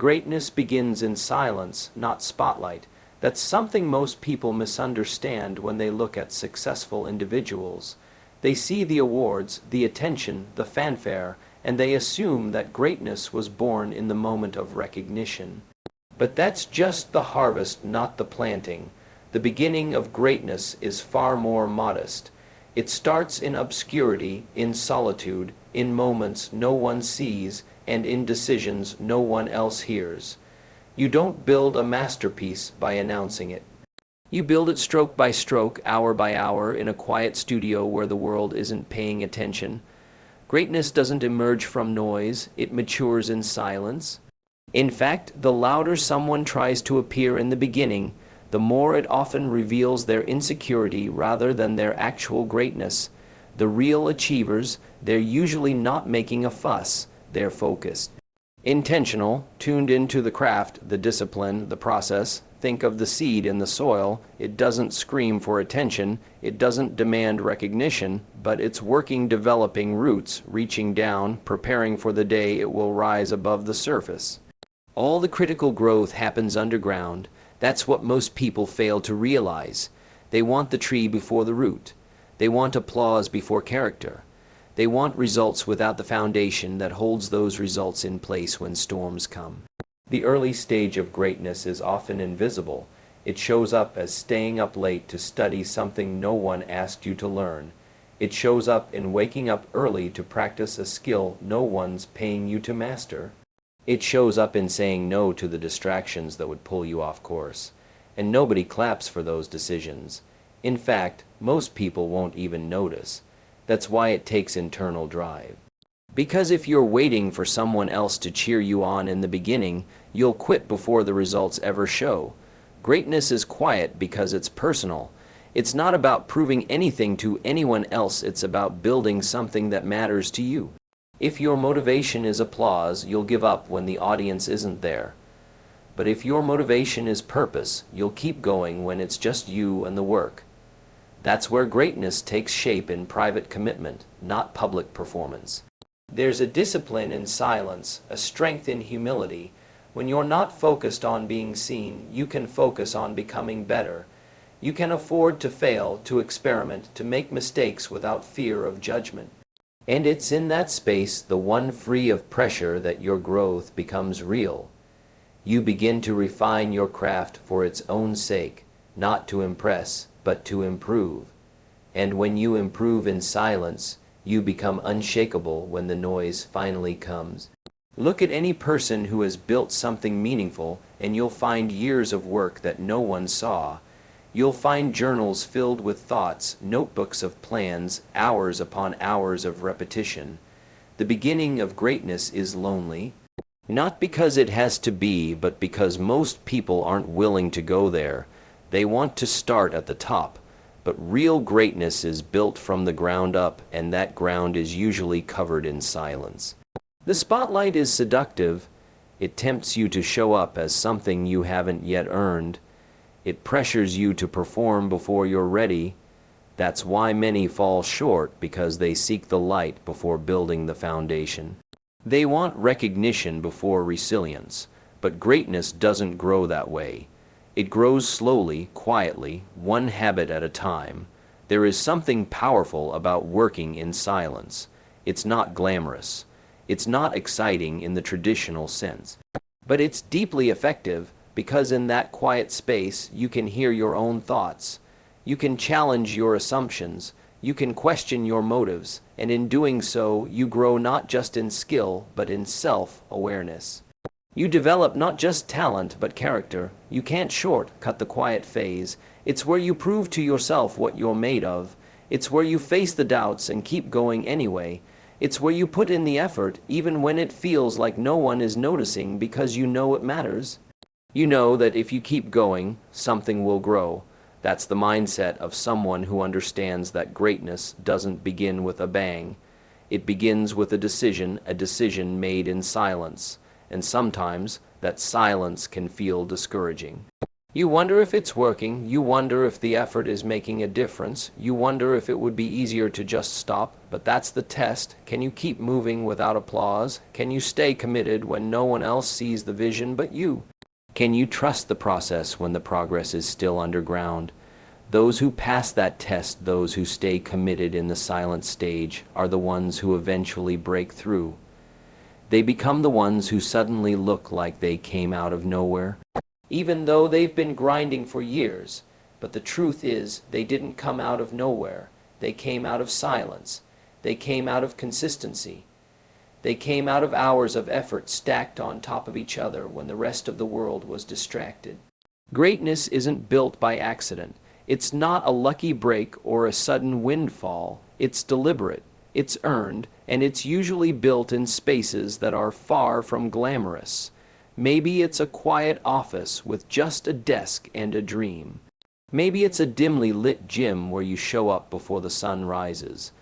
Greatness begins in silence, not spotlight. That's something most people misunderstand when they look at successful individuals. They see the awards, the attention, the fanfare, and they assume that greatness was born in the moment of recognition. But that's just the harvest, not the planting. The beginning of greatness is far more modest. It starts in obscurity, in solitude, in moments no one sees, and in decisions no one else hears. You don't build a masterpiece by announcing it. You build it stroke by stroke, hour by hour, in a quiet studio where the world isn't paying attention. Greatness doesn't emerge from noise, it matures in silence. In fact, the louder someone tries to appear in the beginning, the more it often reveals their insecurity rather than their actual greatness. The real achievers, they're usually not making a fuss, they're focused. Intentional, tuned into the craft, the discipline, the process. Think of the seed in the soil. It doesn't scream for attention, it doesn't demand recognition, but it's working, developing roots, reaching down, preparing for the day it will rise above the surface. All the critical growth happens underground. That's what most people fail to realize. They want the tree before the root. They want applause before character. They want results without the foundation that holds those results in place when storms come. The early stage of greatness is often invisible. It shows up as staying up late to study something no one asked you to learn. It shows up in waking up early to practice a skill no one's paying you to master. It shows up in saying no to the distractions that would pull you off course. And nobody claps for those decisions. In fact, most people won't even notice. That's why it takes internal drive. Because if you're waiting for someone else to cheer you on in the beginning, you'll quit before the results ever show. Greatness is quiet because it's personal. It's not about proving anything to anyone else, it's about building something that matters to you. If your motivation is applause, you'll give up when the audience isn't there. But if your motivation is purpose, you'll keep going when it's just you and the work. That's where greatness takes shape, in private commitment, not public performance. There's a discipline in silence, a strength in humility. When you're not focused on being seen, you can focus on becoming better. You can afford to fail, to experiment, to make mistakes without fear of judgment. And it's in that space, the one free of pressure, that your growth becomes real. You begin to refine your craft for its own sake, not to impress, but to improve. And when you improve in silence, you become unshakable when the noise finally comes. Look at any person who has built something meaningful, and you'll find years of work that no one saw. You'll find journals filled with thoughts, notebooks of plans, hours upon hours of repetition. The beginning of greatness is lonely, not because it has to be, but because most people aren't willing to go there. They want to start at the top, but real greatness is built from the ground up, and that ground is usually covered in silence. The spotlight is seductive. It tempts you to show up as something you haven't yet earned. It pressures you to perform before you're ready. That's why many fall short, because they seek the light before building the foundation. They want recognition before resilience, but greatness doesn't grow that way. It grows slowly, quietly, one habit at a time. There is something powerful about working in silence. It's not glamorous. It's not exciting in the traditional sense. But it's deeply effective, because in that quiet space you can hear your own thoughts. You can challenge your assumptions. You can question your motives. And in doing so, you grow not just in skill, but in self-awareness. You develop not just talent, but character. You can't shortcut the quiet phase. It's where you prove to yourself what you're made of. It's where you face the doubts and keep going anyway. It's where you put in the effort, even when it feels like no one is noticing, because you know it matters. You know that if you keep going, something will grow. That's the mindset of someone who understands that greatness doesn't begin with a bang. It begins with a decision made in silence. And sometimes that silence can feel discouraging. You wonder if it's working, you wonder if the effort is making a difference, you wonder if it would be easier to just stop, but that's the test. Can you keep moving without applause? Can you stay committed when no one else sees the vision but you? Can you trust the process when the progress is still underground? Those who pass that test, those who stay committed in the silent stage, are the ones who eventually break through. They become the ones who suddenly look like they came out of nowhere, even though they've been grinding for years. But the truth is, they didn't come out of nowhere. They came out of silence. They came out of consistency. They came out of hours of effort stacked on top of each other when the rest of the world was distracted. Greatness isn't built by accident. It's not a lucky break or a sudden windfall. It's deliberate, it's earned, and it's usually built in spaces that are far from glamorous. Maybe it's a quiet office with just a desk and a dream. Maybe it's a dimly lit gym where you show up before the sun rises.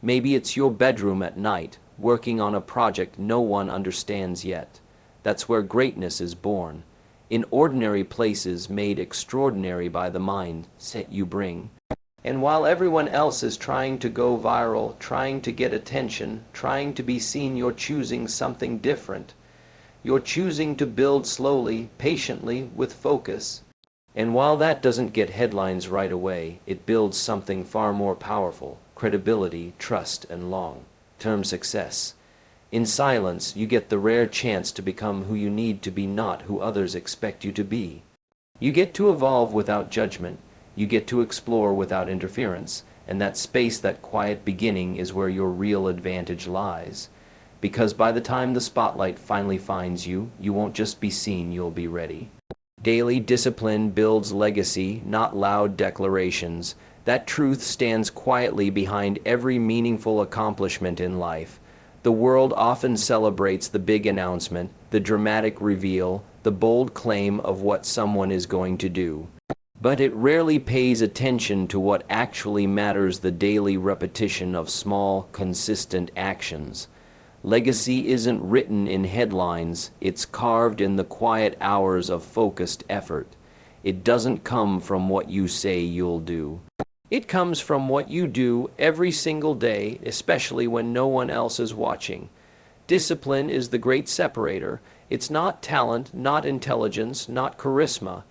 Maybe it's your bedroom at night, working on a project no one understands yet. That's where greatness is born, in ordinary places made extraordinary by the mindset you bring. And while everyone else is trying to go viral, trying to get attention, trying to be seen, you're choosing something different. You're choosing to build slowly, patiently, with focus. And while that doesn't get headlines right away, it builds something far more powerful: credibility, trust, and long-term success. In silence, you get the rare chance to become who you need to be, not who others expect you to be. You get to evolve without judgment. You get to explore without interference. And that space, that quiet beginning, is where your real advantage lies. Because by the time the spotlight finally finds you, you won't just be seen, you'll be ready. Daily discipline builds legacy, not loud declarations. That truth stands quietly behind every meaningful accomplishment in life. The world often celebrates the big announcement, the dramatic reveal, the bold claim of what someone is going to do. But it rarely pays attention to what actually matters: the daily repetition of small, consistent actions. Legacy isn't written in headlines, it's carved in the quiet hours of focused effort. It doesn't come from what you say you'll do. It comes from what you do every single day, especially when no one else is watching. Discipline is the great separator. It's not talent, not intelligence, not charisma.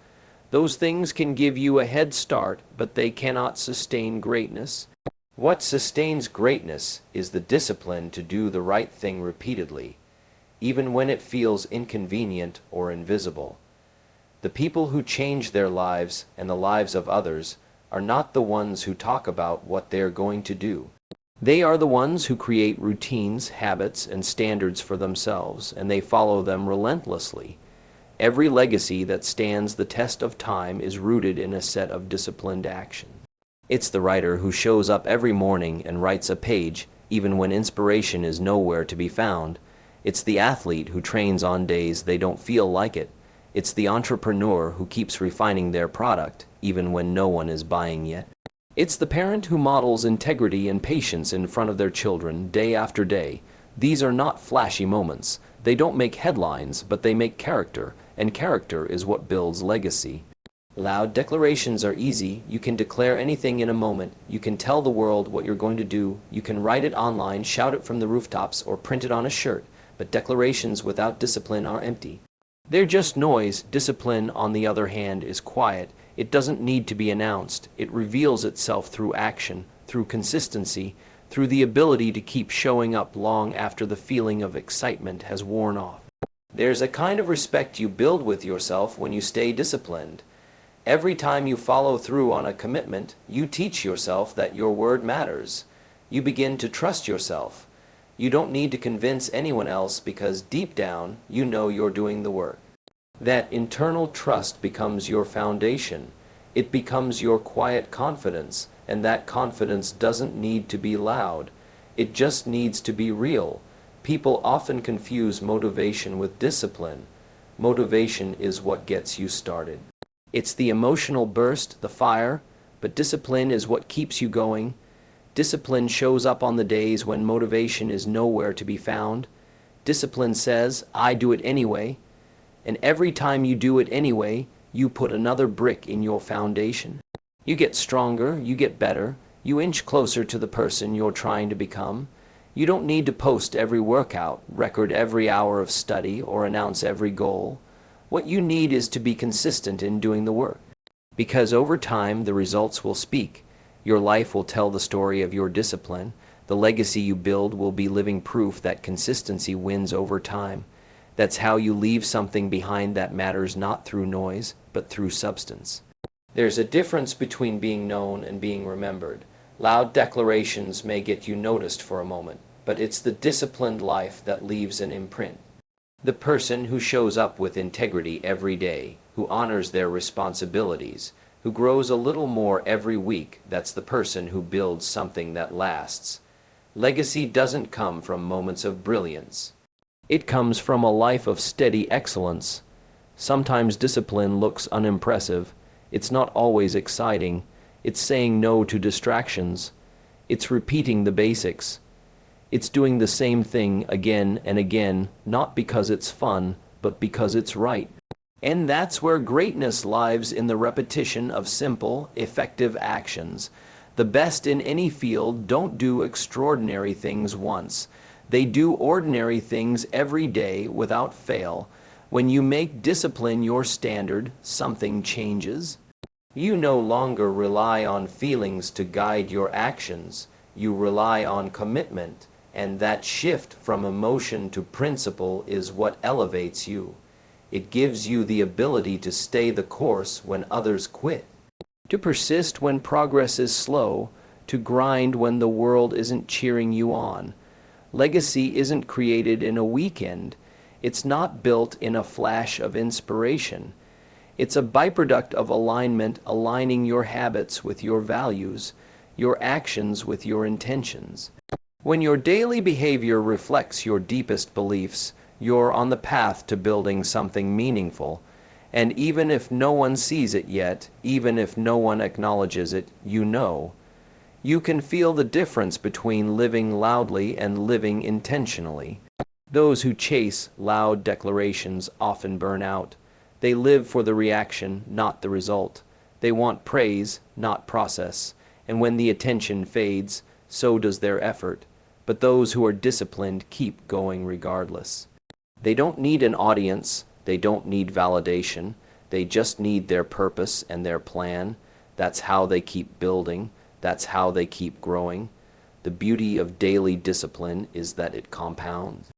Those things can give you a head start, but they cannot sustain greatness. What sustains greatness is the discipline to do the right thing repeatedly, even when it feels inconvenient or invisible. The people who change their lives and the lives of others are not the ones who talk about what they're going to do. They are the ones who create routines, habits, and standards for themselves, and they follow them relentlessly. Every legacy that stands the test of time is rooted in a set of disciplined action. It's the writer who shows up every morning and writes a page, even when inspiration is nowhere to be found. It's the athlete who trains on days they don't feel like it. It's the entrepreneur who keeps refining their product, even when no one is buying yet. It's the parent who models integrity and patience in front of their children day after day. These are not flashy moments. They don't make headlines, but they make character, and character is what builds legacy. Loud declarations are easy. You can declare anything in a moment. You can tell the world what you're going to do. You can write it online, shout it from the rooftops, or print it on a shirt. But declarations without discipline are empty. They're just noise. Discipline, on the other hand, is quiet. It doesn't need to be announced. It reveals itself through action, through consistency, through the ability to keep showing up long after the feeling of excitement has worn off. There's a kind of respect you build with yourself when you stay disciplined. Every time you follow through on a commitment, you teach yourself that your word matters. You begin to trust yourself. You don't need to convince anyone else because deep down, you know you're doing the work. That internal trust becomes your foundation. It becomes your quiet confidence, and that confidence doesn't need to be loud. It just needs to be real. People often confuse motivation with discipline. Motivation is what gets you started. It's the emotional burst, the fire, but discipline is what keeps you going. Discipline shows up on the days when motivation is nowhere to be found. Discipline says, I do it anyway. And every time you do it anyway, you put another brick in your foundation. You get stronger, you get better, you inch closer to the person you're trying to become. You don't need to post every workout, record every hour of study, or announce every goal. What you need is to be consistent in doing the work. Because over time, the results will speak. Your life will tell the story of your discipline. The legacy you build will be living proof that consistency wins over time. That's how you leave something behind that matters not through noise, but through substance. There's a difference between being known and being remembered. Loud declarations may get you noticed for a moment, but it's the disciplined life that leaves an imprint. The person who shows up with integrity every day, who honors their responsibilities, who grows a little more every week, that's the person who builds something that lasts. Legacy doesn't come from moments of brilliance. It comes from a life of steady excellence. Sometimes discipline looks unimpressive. It's not always exciting. It's saying no to distractions. It's repeating the basics. It's doing the same thing again and again, not because it's fun, but because it's right. And that's where greatness lies, in the repetition of simple, effective actions. The best in any field don't do extraordinary things once. They do ordinary things every day without fail. When you make discipline your standard, something changes. You no longer rely on feelings to guide your actions. You rely on commitment, and that shift from emotion to principle is what elevates you. It gives you the ability to stay the course when others quit, to persist when progress is slow, to grind when the world isn't cheering you on. Legacy isn't created in a weekend. It's not built in a flash of inspiration. It's a byproduct of alignment, aligning your habits with your values, your actions with your intentions. When your daily behavior reflects your deepest beliefs, you're on the path to building something meaningful. And even if no one sees it yet, even if no one acknowledges it, you know. You can feel the difference between living loudly and living intentionally. Those who chase loud declarations often burn out. They live for the reaction, not the result. They want praise, not process. And when the attention fades, so does their effort. But those who are disciplined keep going regardless. They don't need an audience. They don't need validation. They just need their purpose and their plan. That's how they keep building. That's how they keep growing. The beauty of daily discipline is that it compounds.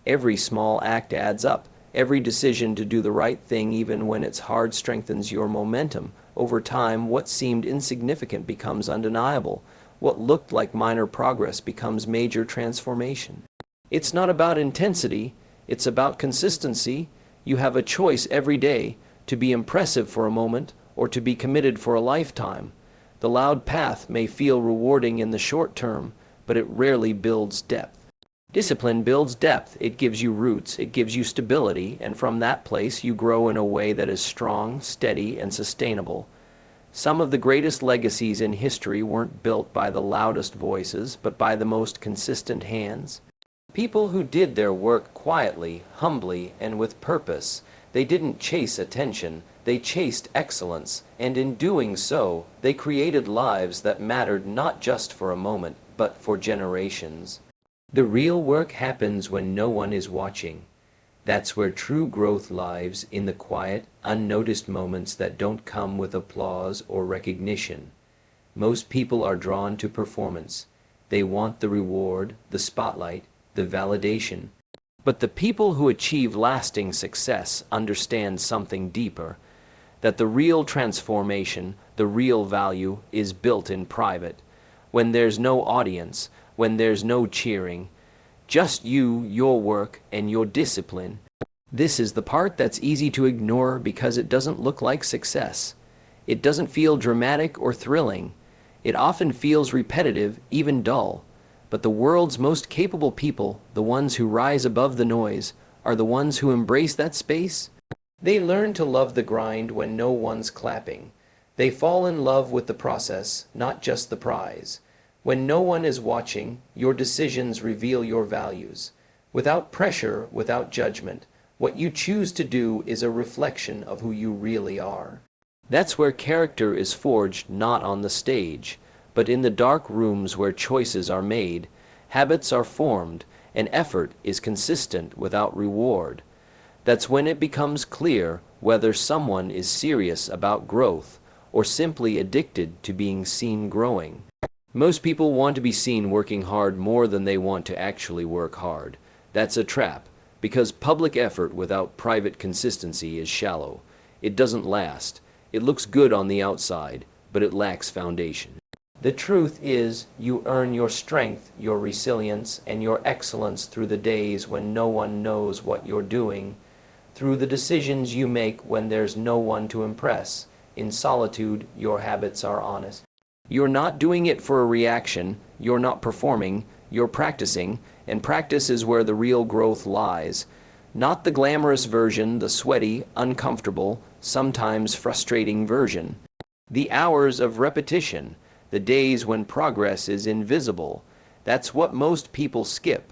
Every small act adds up. Every decision to do the right thing, even when it's hard, strengthens your momentum. Over time, what seemed insignificant becomes undeniable. What looked like minor progress becomes major transformation. It's not about intensity, it's about consistency. You have a choice every day to be impressive for a moment or to be committed for a lifetime. The loud path may feel rewarding in the short term, but it rarely builds depth. Discipline builds depth. It gives you roots, it gives you stability, and from that place you grow in a way that is strong, steady, and sustainable. Some of the greatest legacies in history weren't built by the loudest voices, but by the most consistent hands. People who did their work quietly, humbly, and with purpose. They didn't chase attention, they chased excellence, and in doing so, they created lives that mattered not just for a moment, but for generations. The real work happens when no one is watching. That's where true growth lies, in the quiet, unnoticed moments that don't come with applause or recognition. Most people are drawn to performance. They want the reward, the spotlight, the validation. But the people who achieve lasting success understand something deeper, that the real transformation, the real value, is built in private, when there's no audience, when there's no cheering, just you, your work, and your discipline. This is the part that's easy to ignore because it doesn't look like success. It doesn't feel dramatic or thrilling. It often feels repetitive, even dull. But the world's most capable people, the ones who rise above the noise, are the ones who embrace that space. They learn to love the grind when no one's clapping. They fall in love with the process, not just the prize. When no one is watching, your decisions reveal your values. Without pressure, without judgment, What you choose to do is a reflection of who you really are. That's where character is forged, not on the stage, but in the dark rooms where choices are made, habits are formed, and effort is consistent without reward. That's when it becomes clear whether someone is serious about growth or simply addicted to being seen growing. Most people want to be seen working hard more than they want to actually work hard. That's a trap, because public effort without private consistency is shallow. It doesn't last. It looks good on the outside, but it lacks foundation. The truth is, you earn your strength, your resilience, and your excellence through the days when no one knows what you're doing, through the decisions you make when there's no one to impress. In solitude, your habits are honest. You're not doing it for a reaction, you're not performing, you're practicing, and practice is where the real growth lies. Not the glamorous version, the sweaty, uncomfortable, sometimes frustrating version. The hours of repetition, the days when progress is invisible, that's what most people skip.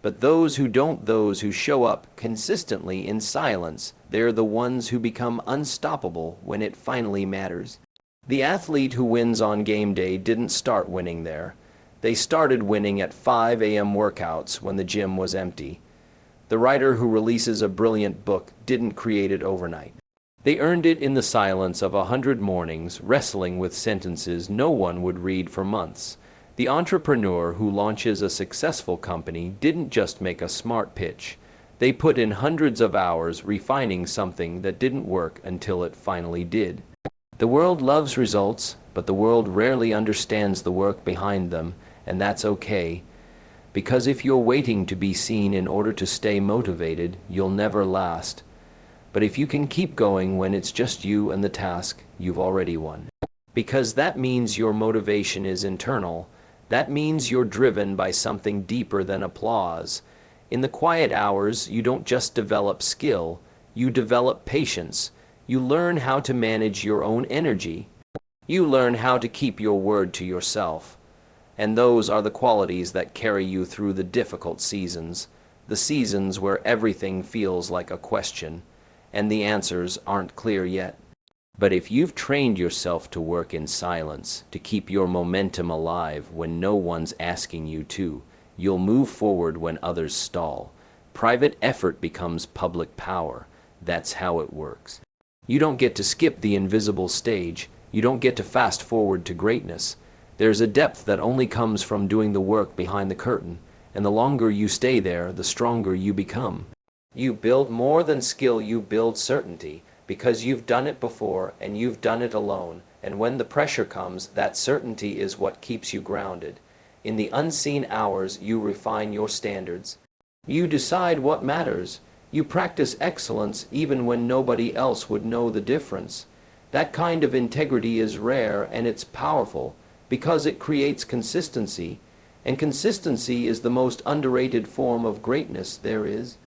But those who don't, those who show up consistently in silence, they're the ones who become unstoppable when it finally matters. The athlete who wins on game day didn't start winning there. They started winning at 5 a.m. workouts when the gym was empty. The writer who releases a brilliant book didn't create it overnight. They earned it in the silence of 100 mornings, wrestling with sentences no one would read for months. The entrepreneur who launches a successful company didn't just make a smart pitch. They put in hundreds of hours refining something that didn't work until it finally did. The world loves results, but the world rarely understands the work behind them, and that's okay. Because if you're waiting to be seen in order to stay motivated, you'll never last. But if you can keep going when it's just you and the task, you've already won. Because that means your motivation is internal. That means you're driven by something deeper than applause. In the quiet hours, you don't just develop skill, you develop patience. You learn how to manage your own energy. You learn how to keep your word to yourself. And those are the qualities that carry you through the difficult seasons, the seasons where everything feels like a question, and the answers aren't clear yet. But if you've trained yourself to work in silence, to keep your momentum alive when no one's asking you to, you'll move forward when others stall. Private effort becomes public power. That's how it works. You don't get to skip the invisible stage. You don't get to fast forward to greatness. There's a depth that only comes from doing the work behind the curtain, and the longer you stay there, the stronger you become. You build more than skill, you build certainty, because you've done it before and you've done it alone, and when the pressure comes, that certainty is what keeps you grounded. In the unseen hours, you refine your standards. You decide what matters. You practice excellence even when nobody else would know the difference. That kind of integrity is rare and it's powerful because it creates consistency, and consistency is the most underrated form of greatness there is.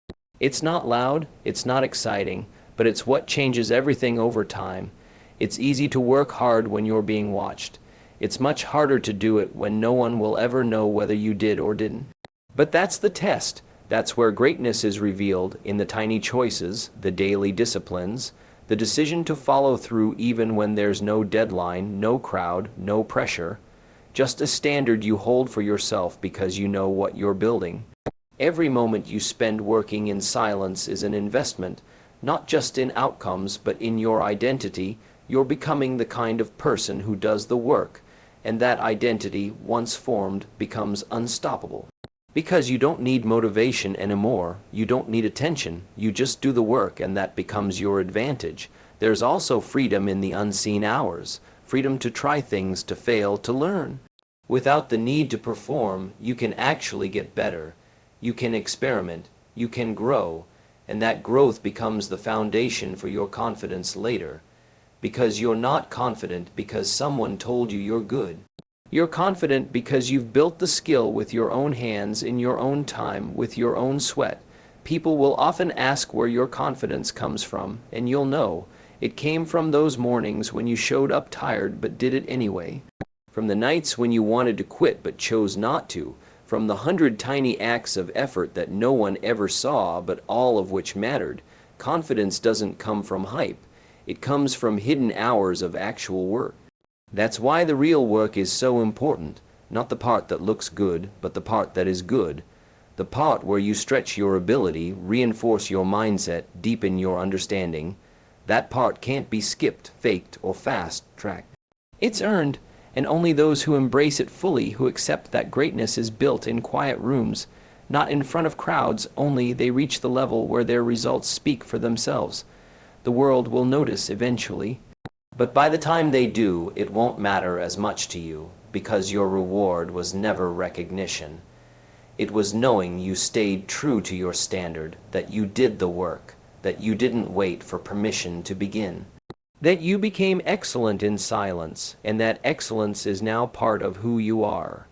It's not loud, it's not exciting, but it's what changes everything over time. It's easy to work hard when you're being watched. It's much harder to do it when no one will ever know whether you did or didn't. But that's the test. That's where greatness is revealed, in the tiny choices, the daily disciplines, the decision to follow through even when there's no deadline, no crowd, no pressure, just a standard you hold for yourself because you know what you're building. Every moment you spend working in silence is an investment, not just in outcomes, but in your identity. You're becoming the kind of person who does the work, and that identity, once formed, becomes unstoppable. Because you don't need motivation anymore, you don't need attention, you just do the work and that becomes your advantage. There's also freedom in the unseen hours, freedom to try things, to fail, to learn. Without the need to perform, you can actually get better. You can experiment, you can grow, and that growth becomes the foundation for your confidence later. Because you're not confident because someone told you you're good. You're confident because you've built the skill with your own hands, in your own time, with your own sweat. People will often ask where your confidence comes from, and you'll know. It came from those mornings when you showed up tired but did it anyway. From the nights when you wanted to quit but chose not to. From the 100 tiny acts of effort that no one ever saw, but all of which mattered, confidence doesn't come from hype. It comes from hidden hours of actual work. That's why the real work is so important. Not the part that looks good, but the part that is good. The part where you stretch your ability, reinforce your mindset, deepen your understanding. That part can't be skipped, faked, or fast-tracked. It's earned, and only those who embrace it fully, who accept that greatness is built in quiet rooms, not in front of crowds, only they reach the level where their results speak for themselves. The world will notice eventually. But by the time they do, it won't matter as much to you, because your reward was never recognition. It was knowing you stayed true to your standard, that you did the work, that you didn't wait for permission to begin, that you became excellent in silence, and that excellence is now part of who you are.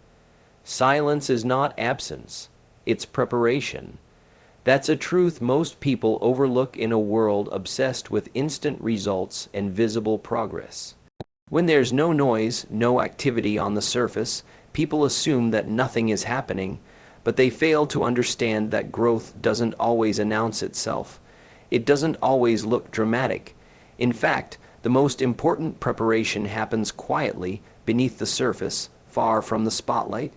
Silence is not absence, it's preparation. That's a truth most people overlook in a world obsessed with instant results and visible progress. When there's no noise, no activity on the surface, people assume that nothing is happening, but they fail to understand that growth doesn't always announce itself. It doesn't always look dramatic. In fact, the most important preparation happens quietly, beneath the surface, far from the spotlight.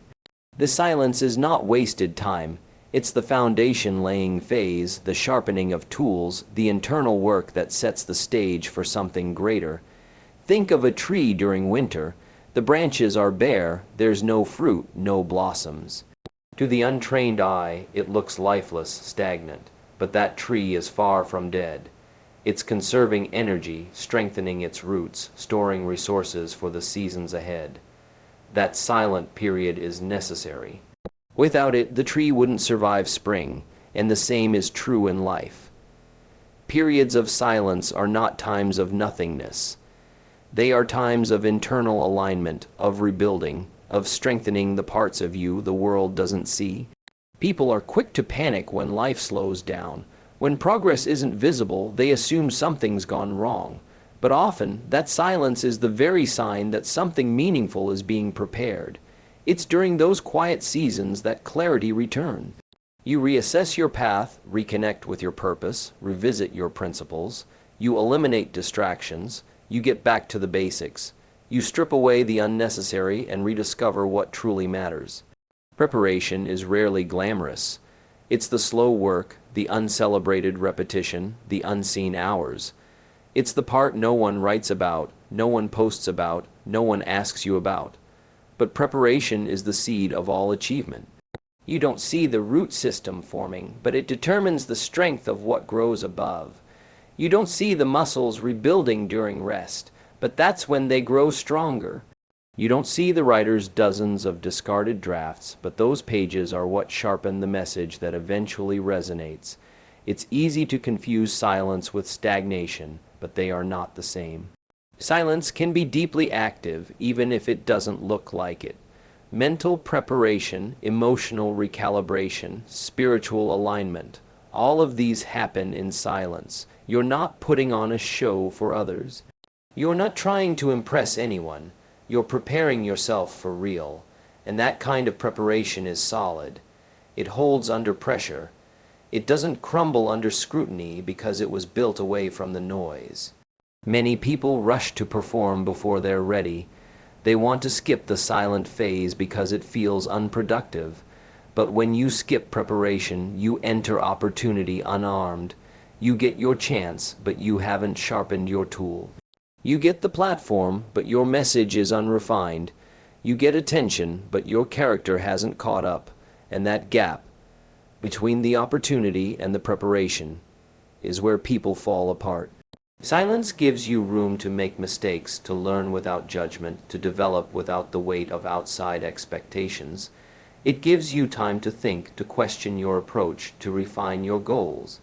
The silence is not wasted time. It's the foundation-laying phase, the sharpening of tools, the internal work that sets the stage for something greater. Think of a tree during winter. The branches are bare, there's no fruit, no blossoms. To the untrained eye, it looks lifeless, stagnant, but that tree is far from dead. It's conserving energy, strengthening its roots, storing resources for the seasons ahead. That silent period is necessary. Without it, the tree wouldn't survive spring, and the same is true in life. Periods of silence are not times of nothingness. They are times of internal alignment, of rebuilding, of strengthening the parts of you the world doesn't see. People are quick to panic when life slows down. When progress isn't visible, they assume something's gone wrong. But often, that silence is the very sign that something meaningful is being prepared. It's during those quiet seasons that clarity returns. You reassess your path, reconnect with your purpose, revisit your principles. You eliminate distractions. You get back to the basics. You strip away the unnecessary and rediscover what truly matters. Preparation is rarely glamorous. It's the slow work, the uncelebrated repetition, the unseen hours. It's the part no one writes about, no one posts about, no one asks you about. But preparation is the seed of all achievement. You don't see the root system forming, but it determines the strength of what grows above. You don't see the muscles rebuilding during rest, but that's when they grow stronger. You don't see the writer's dozens of discarded drafts, but those pages are what sharpen the message that eventually resonates. It's easy to confuse silence with stagnation, but they are not the same. Silence can be deeply active, even if it doesn't look like it. Mental preparation, emotional recalibration, spiritual alignment, all of these happen in silence. You're not putting on a show for others. You're not trying to impress anyone. You're preparing yourself for real. And that kind of preparation is solid. It holds under pressure. It doesn't crumble under scrutiny because it was built away from the noise. Many people rush to perform before they're ready. They want to skip the silent phase because it feels unproductive. But when you skip preparation, you enter opportunity unarmed. You get your chance, but you haven't sharpened your tool. You get the platform, but your message is unrefined. You get attention, but your character hasn't caught up. And that gap between the opportunity and the preparation is where people fall apart. Silence gives you room to make mistakes, to learn without judgment, to develop without the weight of outside expectations. It gives you time to think, to question your approach, to refine your goals.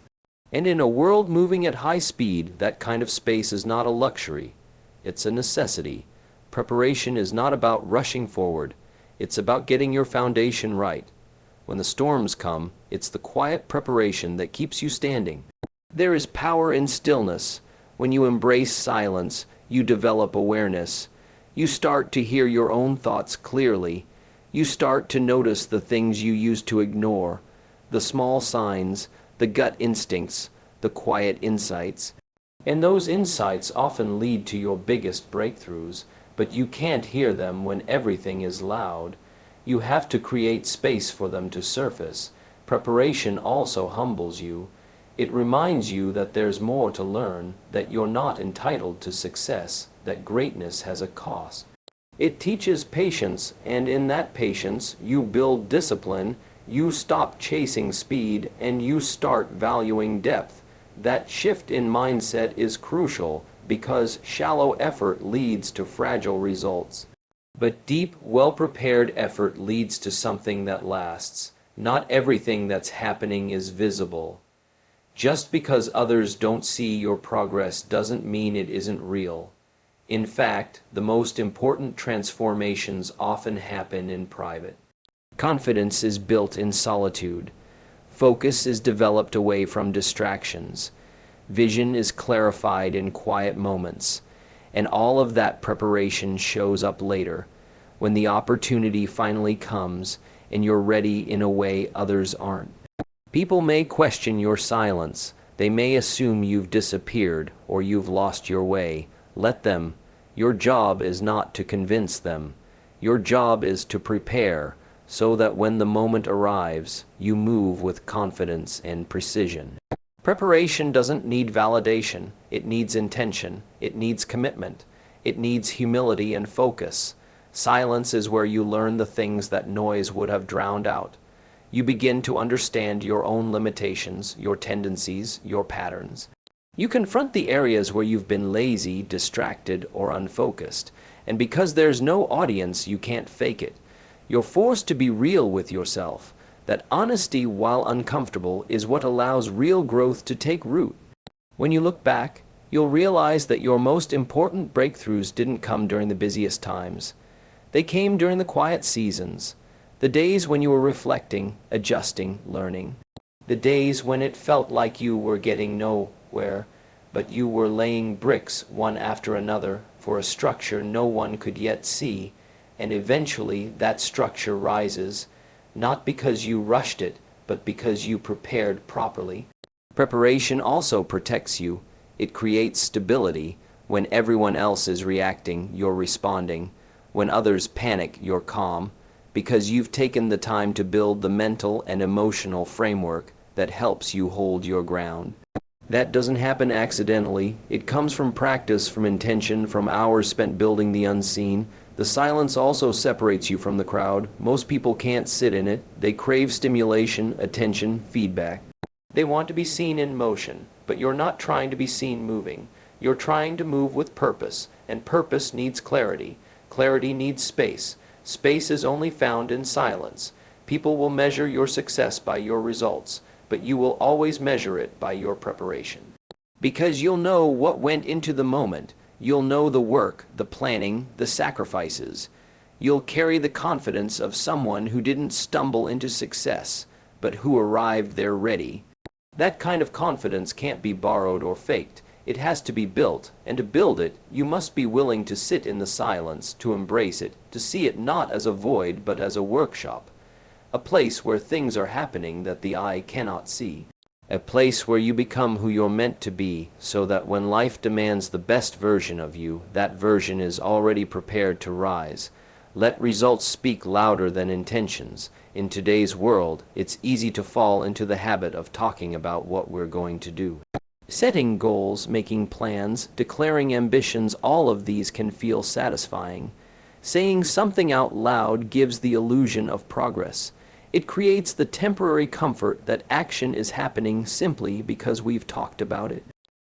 And in a world moving at high speed, that kind of space is not a luxury. It's a necessity. Preparation is not about rushing forward. It's about getting your foundation right. When the storms come, it's the quiet preparation that keeps you standing. There is power in stillness. When you embrace silence, you develop awareness. You start to hear your own thoughts clearly. You start to notice the things you used to ignore, the small signs, the gut instincts, the quiet insights. And those insights often lead to your biggest breakthroughs, but you can't hear them when everything is loud. You have to create space for them to surface. Preparation also humbles you. It reminds you that there's more to learn, that you're not entitled to success, that greatness has a cost. It teaches patience, and in that patience, you build discipline, you stop chasing speed, and you start valuing depth. That shift in mindset is crucial because shallow effort leads to fragile results. But deep, well-prepared effort leads to something that lasts. Not everything that's happening is visible. Just because others don't see your progress doesn't mean it isn't real. In fact, the most important transformations often happen in private. Confidence is built in solitude. Focus is developed away from distractions. Vision is clarified in quiet moments. And all of that preparation shows up later, when the opportunity finally comes and you're ready in a way others aren't. People may question your silence. They may assume you've disappeared or you've lost your way. Let them. Your job is not to convince them. Your job is to prepare so that when the moment arrives, you move with confidence and precision. Preparation doesn't need validation. It needs intention. It needs commitment. It needs humility and focus. Silence is where you learn the things that noise would have drowned out. You begin to understand your own limitations, your tendencies, your patterns. You confront the areas where you've been lazy, distracted, or unfocused. And because there's no audience, you can't fake it. You're forced to be real with yourself. That honesty, while uncomfortable, is what allows real growth to take root. When you look back, you'll realize that your most important breakthroughs didn't come during the busiest times. They came during the quiet seasons, the days when you were reflecting, adjusting, learning. The days when it felt like you were getting nowhere, but you were laying bricks one after another for a structure no one could yet see, and eventually that structure rises, not because you rushed it, but because you prepared properly. Preparation also protects you. It creates stability. When everyone else is reacting, you're responding. When others panic, you're calm, because you've taken the time to build the mental and emotional framework that helps you hold your ground. That doesn't happen accidentally. It comes from practice, from intention, from hours spent building the unseen. The silence also separates you from the crowd. Most people can't sit in it. They crave stimulation, attention, feedback. They want to be seen in motion, but you're not trying to be seen moving. You're trying to move with purpose, and purpose needs clarity. Clarity needs space. Space is only found in silence. People will measure your success by your results, but you will always measure it by your preparation. Because you'll know what went into the moment. You'll know the work, the planning, the sacrifices. You'll carry the confidence of someone who didn't stumble into success, but who arrived there ready. That kind of confidence can't be borrowed or faked. It has to be built, and to build it, you must be willing to sit in the silence, to embrace it, to see it not as a void but as a workshop, a place where things are happening that the eye cannot see. A place where you become who you're meant to be, so that when life demands the best version of you, that version is already prepared to rise. Let results speak louder than intentions. In today's world, it's easy to fall into the habit of talking about what we're going to do. Setting goals, making plans, declaring ambitions, all of these can feel satisfying. Saying something out loud gives the illusion of progress. It creates the temporary comfort that action is happening simply because we've talked about it.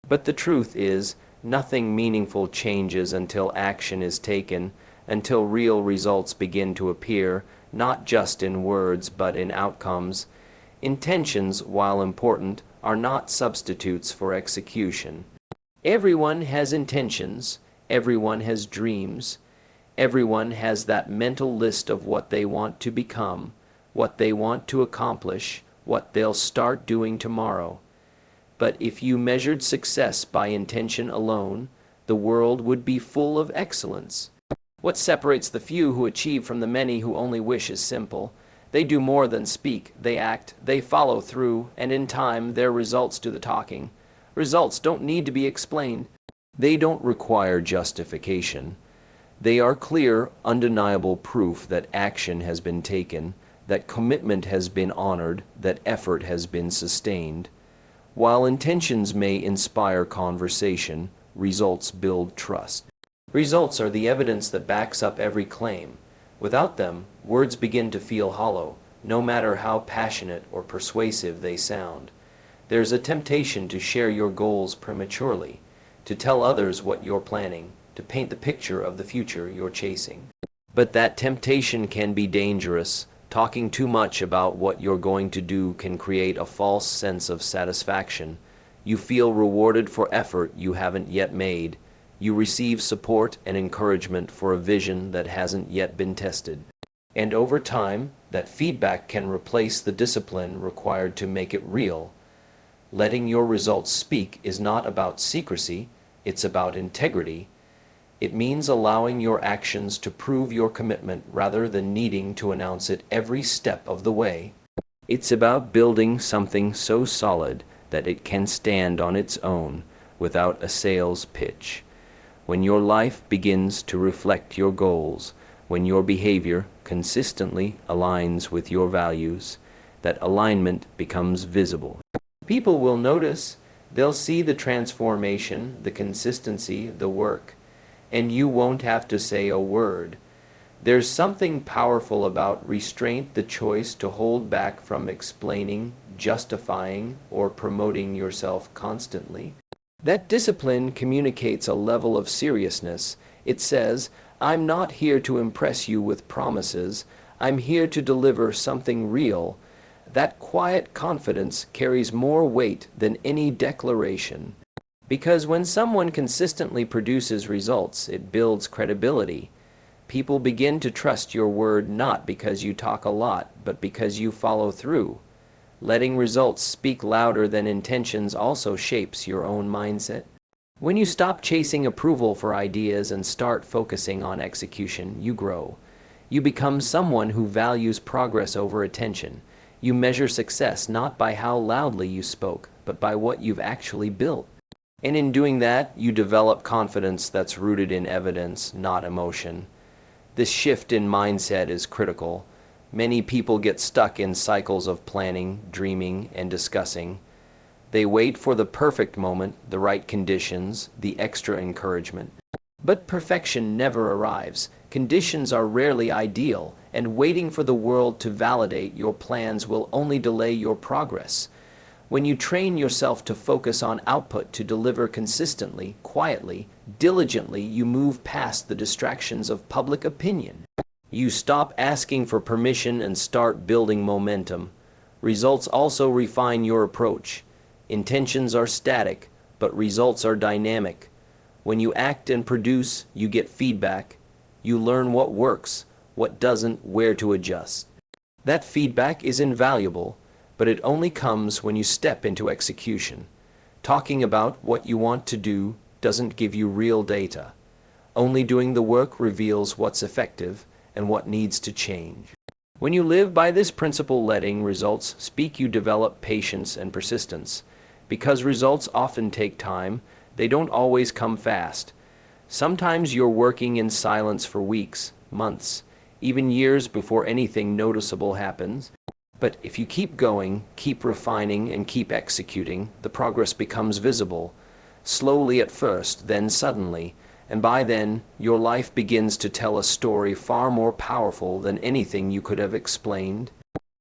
But the truth is, nothing meaningful changes until action is taken, until real results begin to appear, not just in words but in outcomes. Intentions, while important, are not substitutes for execution. Everyone has intentions. Everyone has dreams. Everyone has that mental list of what they want to become, what they want to accomplish, what they'll start doing tomorrow. But if you measured success by intention alone, the world would be full of excellence. What separates the few who achieve from the many who only wish is simple. They do more than speak, they act, they follow through, and in time their results do the talking. Results don't need to be explained. They don't require justification. They are clear, undeniable proof that action has been taken, that commitment has been honored, that effort has been sustained. While intentions may inspire conversation, results build trust. Results are the evidence that backs up every claim. Without them, words begin to feel hollow, no matter how passionate or persuasive they sound. There's a temptation to share your goals prematurely, to tell others what you're planning, to paint the picture of the future you're chasing. But that temptation can be dangerous. Talking too much about what you're going to do can create a false sense of satisfaction. You feel rewarded for effort you haven't yet made. You receive support and encouragement for a vision that hasn't yet been tested. And over time, that feedback can replace the discipline required to make it real. Letting your results speak is not about secrecy, it's about integrity. It means allowing your actions to prove your commitment rather than needing to announce it every step of the way. It's about building something so solid that it can stand on its own without a sales pitch. When your life begins to reflect your goals, when your behavior consistently aligns with your values, that alignment becomes visible. People will notice, they'll see the transformation, the consistency, the work, and you won't have to say a word. There's something powerful about restraint, the choice to hold back from explaining, justifying, or promoting yourself constantly. That discipline communicates a level of seriousness. It says, I'm not here to impress you with promises. I'm here to deliver something real. That quiet confidence carries more weight than any declaration. Because when someone consistently produces results, it builds credibility. People begin to trust your word not because you talk a lot, but because you follow through. Letting results speak louder than intentions also shapes your own mindset. When you stop chasing approval for ideas and start focusing on execution, you grow. You become someone who values progress over attention. You measure success not by how loudly you spoke, but by what you've actually built. And in doing that, you develop confidence that's rooted in evidence, not emotion. This shift in mindset is critical. Many people get stuck in cycles of planning, dreaming, and discussing. They wait for the perfect moment, the right conditions, the extra encouragement. But perfection never arrives. Conditions are rarely ideal, and waiting for the world to validate your plans will only delay your progress. When you train yourself to focus on output, to deliver consistently, quietly, diligently, you move past the distractions of public opinion. You stop asking for permission and start building momentum. Results also refine your approach. Intentions are static, but results are dynamic. When you act and produce, you get feedback. You learn what works, what doesn't, where to adjust. That feedback is invaluable, but it only comes when you step into execution. Talking about what you want to do doesn't give you real data. Only doing the work reveals what's effective and what needs to change. When you live by this principle, letting results speak, you develop patience and persistence. Because results often take time, they don't always come fast. Sometimes you're working in silence for weeks, months, even years before anything noticeable happens. But if you keep going, keep refining, and keep executing, the progress becomes visible. Slowly at first, then suddenly, and by then, your life begins to tell a story far more powerful than anything you could have explained.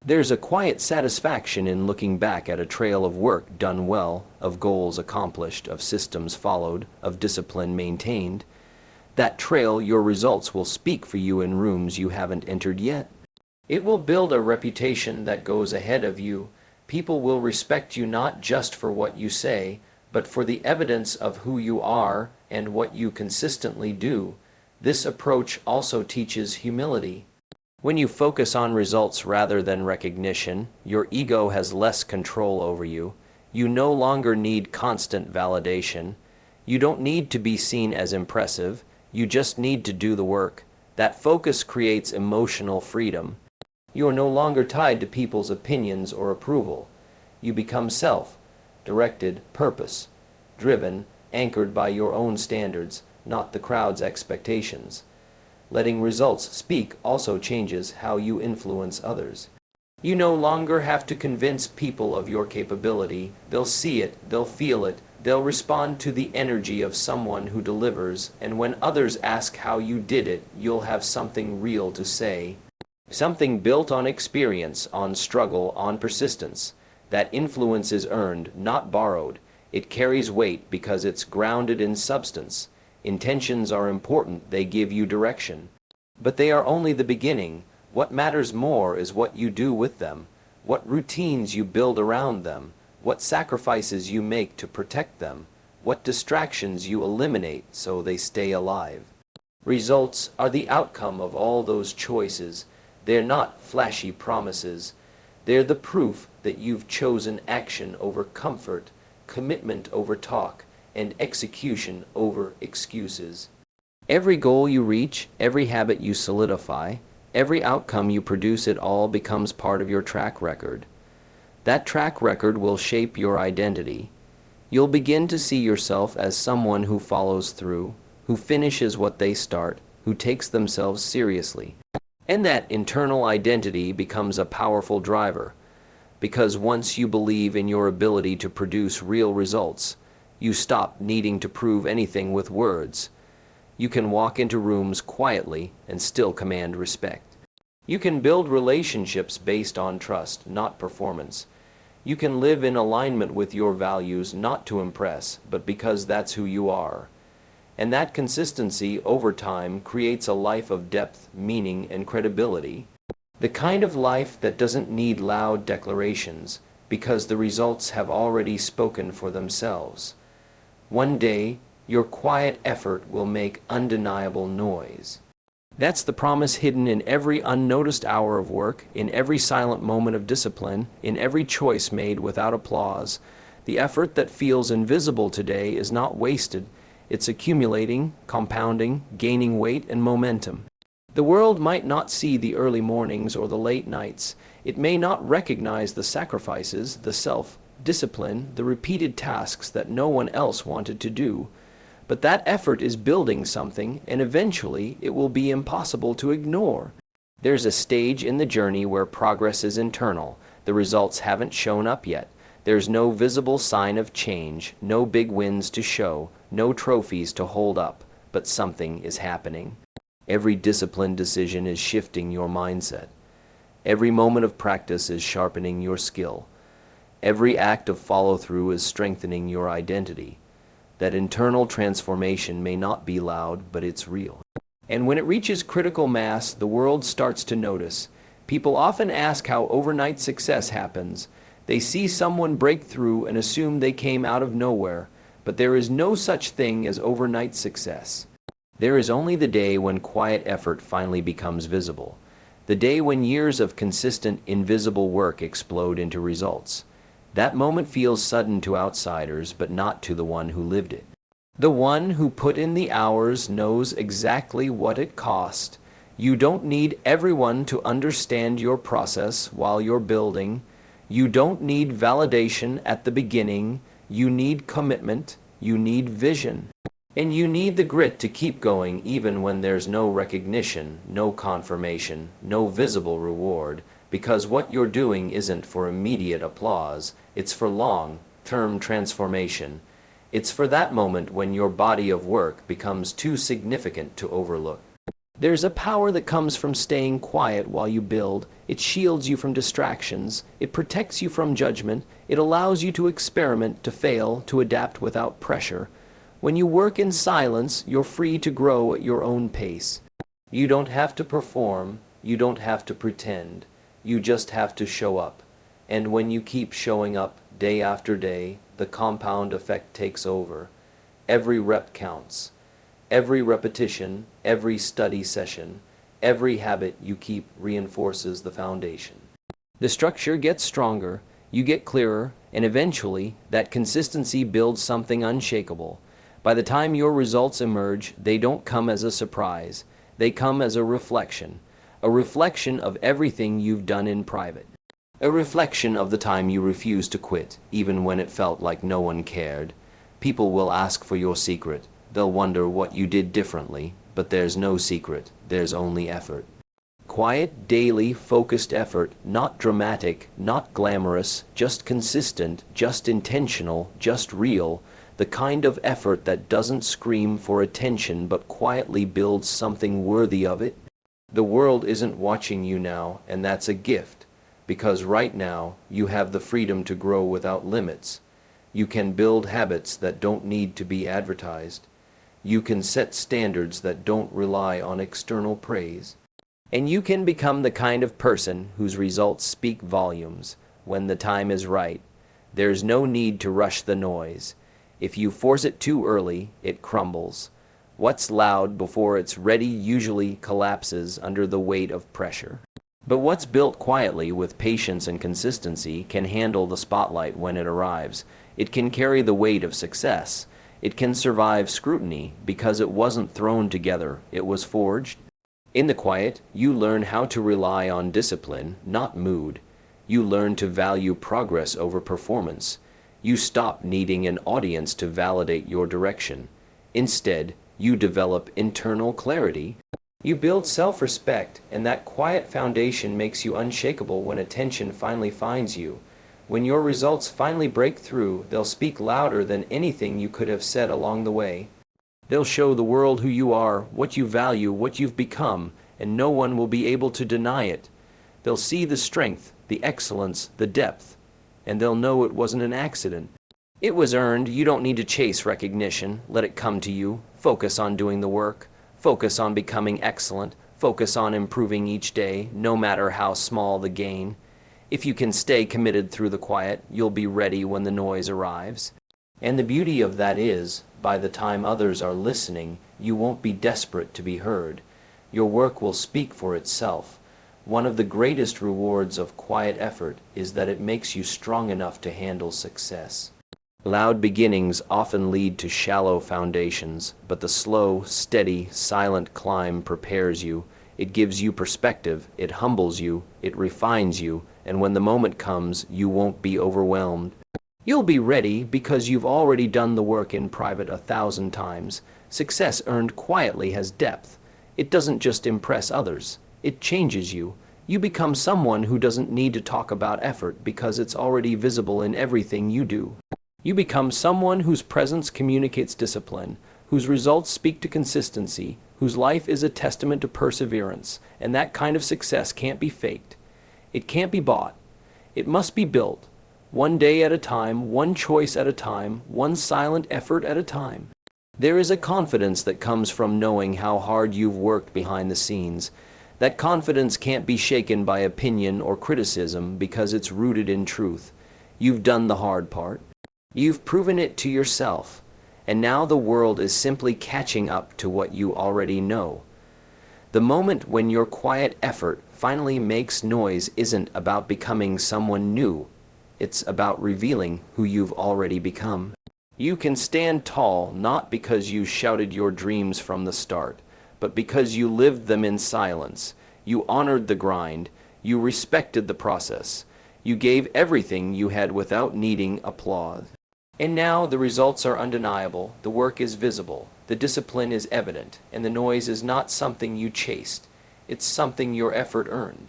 There's a quiet satisfaction in looking back at a trail of work done well, of goals accomplished, of systems followed, of discipline maintained. That trail, your results will speak for you in rooms you haven't entered yet. It will build a reputation that goes ahead of you. People will respect you not just for what you say, but for the evidence of who you are and what you consistently do. This approach also teaches humility. When you focus on results rather than recognition, your ego has less control over you. You no longer need constant validation. You don't need to be seen as impressive. You just need to do the work. That focus creates emotional freedom. You are no longer tied to people's opinions or approval. You become self-directed, purpose-driven, anchored by your own standards, not the crowd's expectations. Letting results speak also changes how you influence others. You no longer have to convince people of your capability. They'll see it, they'll feel it, they'll respond to the energy of someone who delivers, and when others ask how you did it, you'll have something real to say. Something built on experience, on struggle, on persistence. That influence is earned, not borrowed. It carries weight because it's grounded in substance. Intentions are important, they give you direction. But they are only the beginning. What matters more is what you do with them, what routines you build around them, what sacrifices you make to protect them, what distractions you eliminate so they stay alive. Results are the outcome of all those choices. They're not flashy promises. They're the proof that you've chosen action over comfort, commitment over talk, and execution over excuses. Every goal you reach, every habit you solidify, every outcome you produce, it all becomes part of your track record. That track record will shape your identity. You'll begin to see yourself as someone who follows through, who finishes what they start, who takes themselves seriously. And that internal identity becomes a powerful driver, because once you believe in your ability to produce real results, you stop needing to prove anything with words. You can walk into rooms quietly and still command respect. You can build relationships based on trust, not performance. You can live in alignment with your values, not to impress, but because that's who you are. And that consistency over time creates a life of depth, meaning, and credibility. The kind of life that doesn't need loud declarations, because the results have already spoken for themselves. One day, your quiet effort will make undeniable noise. That's the promise hidden in every unnoticed hour of work, in every silent moment of discipline, in every choice made without applause. The effort that feels invisible today is not wasted. It's accumulating, compounding, gaining weight and momentum. The world might not see the early mornings or the late nights. It may not recognize the sacrifices, the self-discipline, the repeated tasks that no one else wanted to do. But that effort is building something, and eventually it will be impossible to ignore. There's a stage in the journey where progress is internal. The results haven't shown up yet. There's no visible sign of change, no big wins to show, no trophies to hold up, but something is happening. Every disciplined decision is shifting your mindset. Every moment of practice is sharpening your skill. Every act of follow-through is strengthening your identity. That internal transformation may not be loud, but it's real. And when it reaches critical mass, the world starts to notice. People often ask how overnight success happens. They see someone break through and assume they came out of nowhere, but there is no such thing as overnight success. There is only the day when quiet effort finally becomes visible. The day when years of consistent, invisible work explode into results. That moment feels sudden to outsiders, but not to the one who lived it. The one who put in the hours knows exactly what it cost. You don't need everyone to understand your process while you're building. You don't need validation at the beginning. You need commitment. You need vision. And you need the grit to keep going even when there's no recognition, no confirmation, no visible reward. Because what you're doing isn't for immediate applause, it's for long-term transformation. It's for that moment when your body of work becomes too significant to overlook. There's a power that comes from staying quiet while you build. It shields you from distractions. It protects you from judgment. It allows you to experiment, to fail, to adapt without pressure. When you work in silence, you're free to grow at your own pace. You don't have to perform. You don't have to pretend. You just have to show up. And when you keep showing up day after day, the compound effect takes over. Every rep counts. Every repetition, every study session, every habit you keep reinforces the foundation. The structure gets stronger, you get clearer, and eventually that consistency builds something unshakable. By the time your results emerge, they don't come as a surprise. They come as a reflection of everything you've done in private. A reflection of the time you refused to quit, even when it felt like no one cared. People will ask for your secret. They'll wonder what you did differently, but there's no secret, there's only effort. Quiet, daily, focused effort, not dramatic, not glamorous, just consistent, just intentional, just real, the kind of effort that doesn't scream for attention but quietly builds something worthy of it. The world isn't watching you now, and that's a gift, because right now you have the freedom to grow without limits. You can build habits that don't need to be advertised. You can set standards that don't rely on external praise. And you can become the kind of person whose results speak volumes when the time is right. There's no need to rush the noise. If you force it too early, it crumbles. What's loud before it's ready usually collapses under the weight of pressure. But what's built quietly with patience and consistency can handle the spotlight when it arrives. It can carry the weight of success. It can survive scrutiny because it wasn't thrown together, it was forged. In the quiet, you learn how to rely on discipline, not mood. You learn to value progress over performance. You stop needing an audience to validate your direction. Instead, you develop internal clarity. You build self-respect, and that quiet foundation makes you unshakable when attention finally finds you. When your results finally break through, they'll speak louder than anything you could have said along the way. They'll show the world who you are, what you value, what you've become, and no one will be able to deny it. They'll see the strength, the excellence, the depth, and they'll know it wasn't an accident. It was earned. You don't need to chase recognition. Let it come to you. Focus on doing the work. Focus on becoming excellent. Focus on improving each day, no matter how small the gain. If you can stay committed through the quiet, you'll be ready when the noise arrives. And the beauty of that is, by the time others are listening, you won't be desperate to be heard. Your work will speak for itself. One of the greatest rewards of quiet effort is that it makes you strong enough to handle success. Loud beginnings often lead to shallow foundations, but the slow, steady, silent climb prepares you. It gives you perspective, it humbles you, it refines you, and when the moment comes, you won't be overwhelmed. You'll be ready because you've already done the work in private 1,000 times. Success earned quietly has depth. It doesn't just impress others. It changes you. You become someone who doesn't need to talk about effort because it's already visible in everything you do. You become someone whose presence communicates discipline, whose results speak to consistency, whose life is a testament to perseverance, and that kind of success can't be faked. It can't be bought. It must be built. One day at a time, one choice at a time, one silent effort at a time. There is a confidence that comes from knowing how hard you've worked behind the scenes. That confidence can't be shaken by opinion or criticism because it's rooted in truth. You've done the hard part. You've proven it to yourself. And now the world is simply catching up to what you already know. The moment when your quiet effort finally makes noise isn't about becoming someone new. It's about revealing who you've already become. You can stand tall not because you shouted your dreams from the start, but because you lived them in silence. You honored the grind. You respected the process. You gave everything you had without needing applause. And now the results are undeniable. The work is visible. The discipline is evident. And the noise is not something you chased. It's something your effort earned.